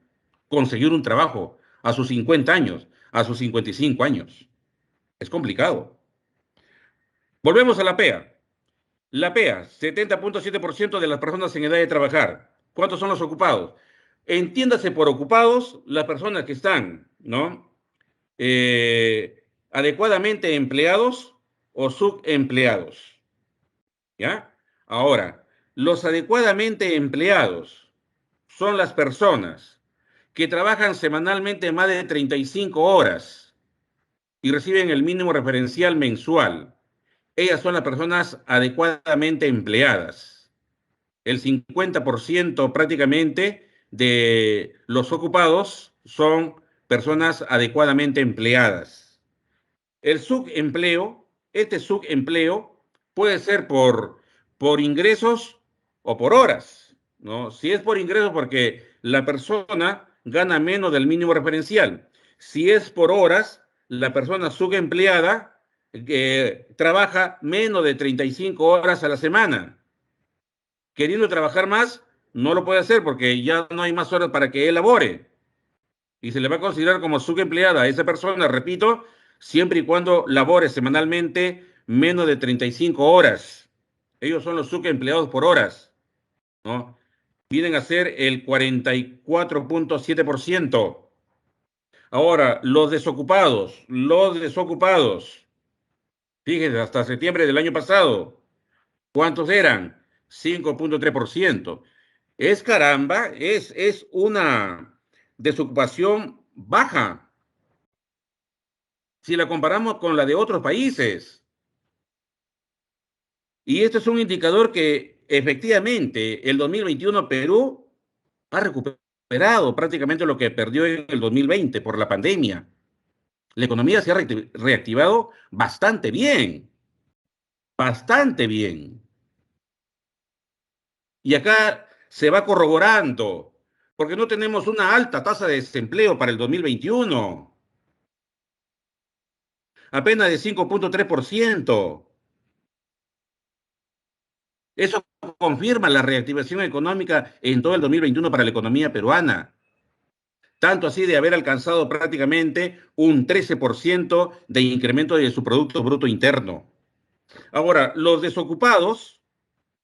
conseguir un trabajo a sus 50 años, a sus 55 años. Es complicado. Volvemos a la PEA. La PEA, 70.7% de las personas en edad de trabajar. ¿Cuántos son los ocupados? Entiéndase por ocupados las personas que están, ¿no? Adecuadamente empleados o subempleados, ¿ya? Ahora, los adecuadamente empleados son las personas que trabajan semanalmente más de 35 horas y reciben el mínimo referencial mensual. Ellas son las personas adecuadamente empleadas. El 50% prácticamente de los ocupados son personas adecuadamente empleadas. El subempleo, este subempleo puede ser por ingresos o por horas, ¿no? Si es por ingresos, porque la persona gana menos del mínimo referencial. Si es por horas, la persona subempleada trabaja menos de 35 horas a la semana. Queriendo trabajar más, no lo puede hacer porque ya no hay más horas para que él labore. Y se le va a considerar como subempleada a esa persona, repito, siempre y cuando labore semanalmente menos de 35 horas. Ellos son los subempleados por horas, ¿no? Vienen a ser el 44.7%. Ahora, los desocupados, fíjense, hasta septiembre del año pasado, ¿cuántos eran? 5.3%. Es caramba, es una desocupación baja si la comparamos con la de otros países. Y este es un indicador que efectivamente el 2021 Perú ha recuperado prácticamente lo que perdió en el 2020 por la pandemia. La economía se ha reactivado bastante bien, bastante bien. Y acá se va corroborando, porque no tenemos una alta tasa de desempleo para el 2021, apenas de 5.3%. Eso confirma la reactivación económica en todo el 2021 para la economía peruana. Tanto así de haber alcanzado prácticamente un 13% de incremento de su Producto Bruto Interno. Ahora, los desocupados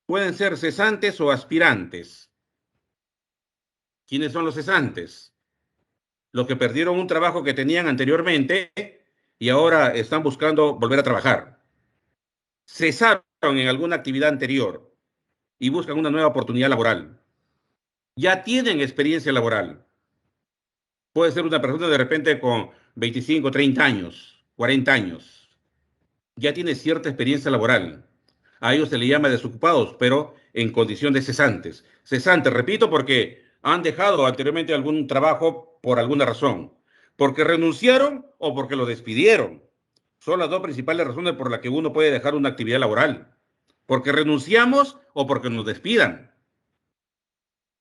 pueden ser cesantes o aspirantes. ¿Quiénes son los cesantes? Los que perdieron un trabajo que tenían anteriormente y ahora están buscando volver a trabajar. Cesaron en alguna actividad anterior y buscan una nueva oportunidad laboral. Ya tienen experiencia laboral. Puede ser una persona de repente con 25, 30 años, 40 años. Ya tiene cierta experiencia laboral. A ellos se le llama desocupados, pero en condición de cesantes. Cesantes, repito, porque han dejado anteriormente algún trabajo por alguna razón. Porque renunciaron o porque lo despidieron. Son las dos principales razones por las que uno puede dejar una actividad laboral. Porque renunciamos o porque nos despidan.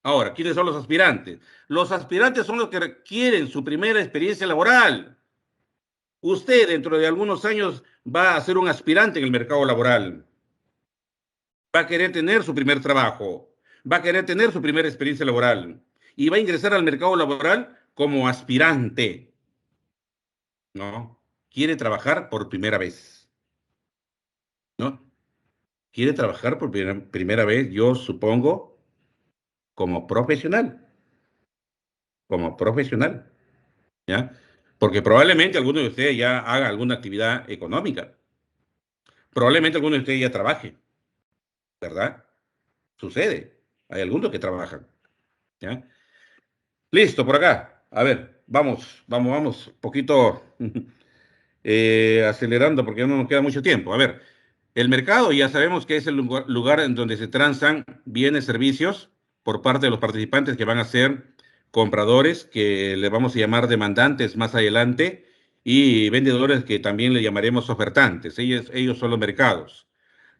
Ahora, ¿quiénes son los aspirantes? Los aspirantes son los que requieren su primera experiencia laboral. Usted dentro de algunos años va a ser un aspirante en el mercado laboral. Va a querer tener su primer trabajo, va a querer tener su primera experiencia laboral y va a ingresar al mercado laboral como aspirante, ¿no? Quiere trabajar por primera vez, ¿no? Quiere trabajar por primera vez, yo supongo, como profesional, como profesional, ¿ya? Porque probablemente alguno de ustedes ya haga alguna actividad económica, probablemente alguno de ustedes ya trabaje, ¿verdad? Sucede, hay algunos que trabajan, ¿ya? Listo, por acá. A ver, vamos, poquito acelerando porque ya no nos queda mucho tiempo. A ver, el mercado ya sabemos que es el lugar en donde se transan bienes, servicios por parte de los participantes que van a ser compradores, que le vamos a llamar demandantes más adelante, y vendedores que también le llamaremos ofertantes. Ellos son los mercados.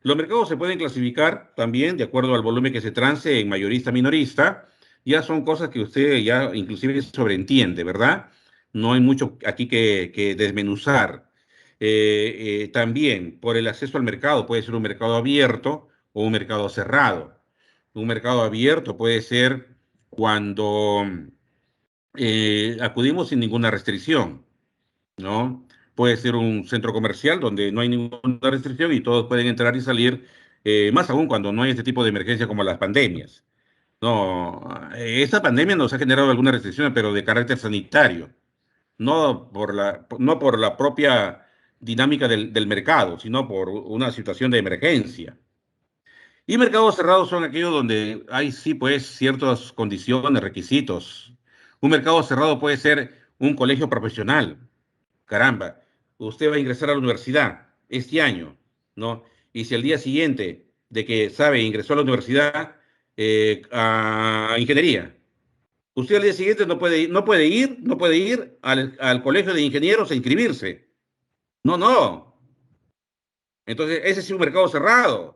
Los mercados se pueden clasificar también de acuerdo al volumen que se transe en mayorista, minorista. Ya son cosas que usted ya inclusive sobreentiende, ¿verdad? No hay mucho aquí que desmenuzar. También por el acceso al mercado puede ser un mercado abierto o un mercado cerrado. Un mercado abierto puede ser cuando acudimos sin ninguna restricción, ¿no? Puede ser un centro comercial donde no hay ninguna restricción y todos pueden entrar y salir, más aún cuando no hay este tipo de emergencia como las pandemias. No, esta pandemia nos ha generado algunas restricciones, pero de carácter sanitario, no por la propia dinámica del mercado, sino por una situación de emergencia. Y mercados cerrados son aquellos donde hay sí, pues, ciertas condiciones, requisitos. Un mercado cerrado puede ser un colegio profesional. Caramba, usted va a ingresar a la universidad este año, ¿no? Y si al día siguiente de que sabe ingresó a la universidad a ingeniería, usted al día siguiente no puede ir al colegio de ingenieros a inscribirse. No, no. Entonces, ese es un mercado cerrado.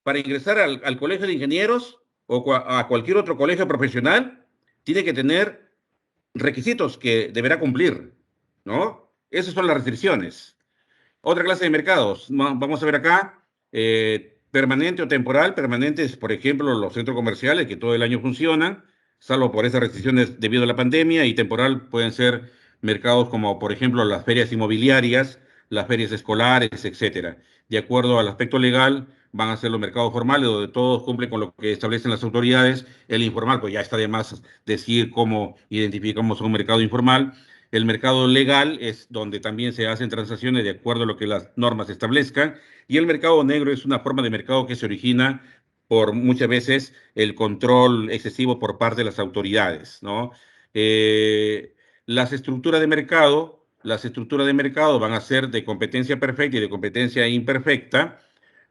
Para ingresar al colegio de ingenieros o a cualquier otro colegio profesional, tiene que tener requisitos que deberá cumplir, ¿no? Esas son las restricciones. Otra clase de mercados, vamos a ver acá, permanente o temporal. Permanentes, por ejemplo, los centros comerciales que todo el año funcionan, salvo por esas restricciones debido a la pandemia, y temporal pueden ser mercados como, por ejemplo, las ferias inmobiliarias, las ferias escolares, etcétera. De acuerdo al aspecto legal, van a ser los mercados formales, donde todos cumplen con lo que establecen las autoridades. El informal, pues ya está de más decir cómo identificamos un mercado informal. El mercado legal es donde también se hacen transacciones de acuerdo a lo que las normas establezcan. Y el mercado negro es una forma de mercado que se origina por muchas veces el control excesivo por parte de las autoridades, ¿no? Las estructuras de mercado van a ser de competencia perfecta y de competencia imperfecta.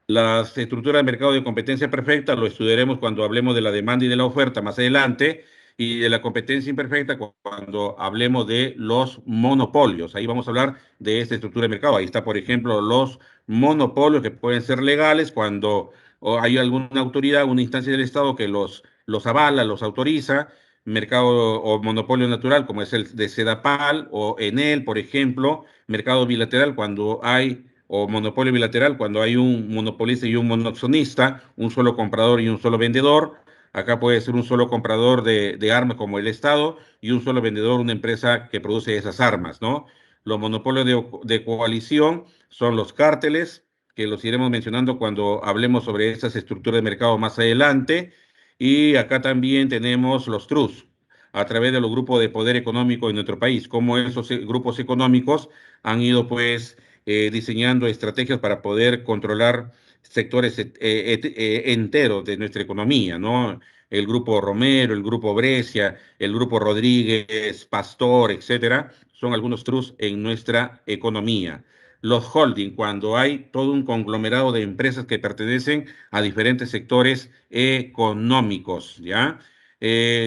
Las estructuras de mercado de competencia perfecta lo estudiaremos cuando hablemos de la demanda y de la oferta más adelante, y de la competencia imperfecta cuando hablemos de los monopolios. Ahí vamos a hablar de esta estructura de mercado. Ahí está, por ejemplo, los monopolios que pueden ser legales cuando hay alguna autoridad, una instancia del Estado que los avala, los autoriza. Mercado o monopolio natural, como es el de Sedapal o Enel, por ejemplo. Mercado bilateral cuando hay o monopolio bilateral, cuando hay un monopolista y un monoaccionista, un solo comprador y un solo vendedor. Acá puede ser un solo comprador de armas como el Estado y un solo vendedor, una empresa que produce esas armas, ¿no? Los monopolios de coalición son los cárteles, que los iremos mencionando cuando hablemos sobre esas estructuras de mercado más adelante. Y acá también tenemos los trust, a través de los grupos de poder económico en nuestro país, cómo esos grupos económicos han ido pues diseñando estrategias para poder controlar sectores enteros de nuestra economía, ¿no? El grupo Romero, el grupo Brescia, el grupo Rodríguez, Pastor, etcétera, son algunos trusts en nuestra economía. Los holding, cuando hay todo un conglomerado de empresas que pertenecen a diferentes sectores económicos, ¿ya?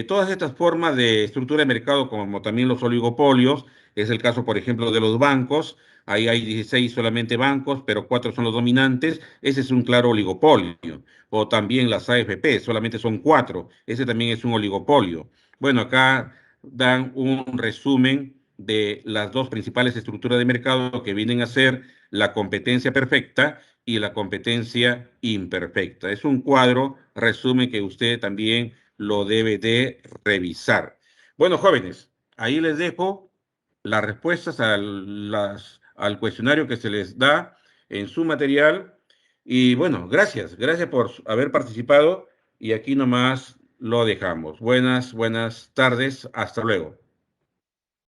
Todas estas formas de estructura de mercado, como también los oligopolios, es el caso, por ejemplo, de los bancos. Ahí hay 16 solamente bancos, pero 4 son los dominantes. Ese es un claro oligopolio. O también las AFP, solamente son 4. Ese también es un oligopolio. Bueno, acá dan un resumen de las dos principales estructuras de mercado que vienen a ser la competencia perfecta y la competencia imperfecta. Es un cuadro, resumen, que usted también lo debe de revisar. Bueno, jóvenes, ahí les dejo las respuestas al cuestionario que se les da en su material. Y bueno, gracias por haber participado. Y aquí nomás lo dejamos. Buenas tardes. Hasta luego.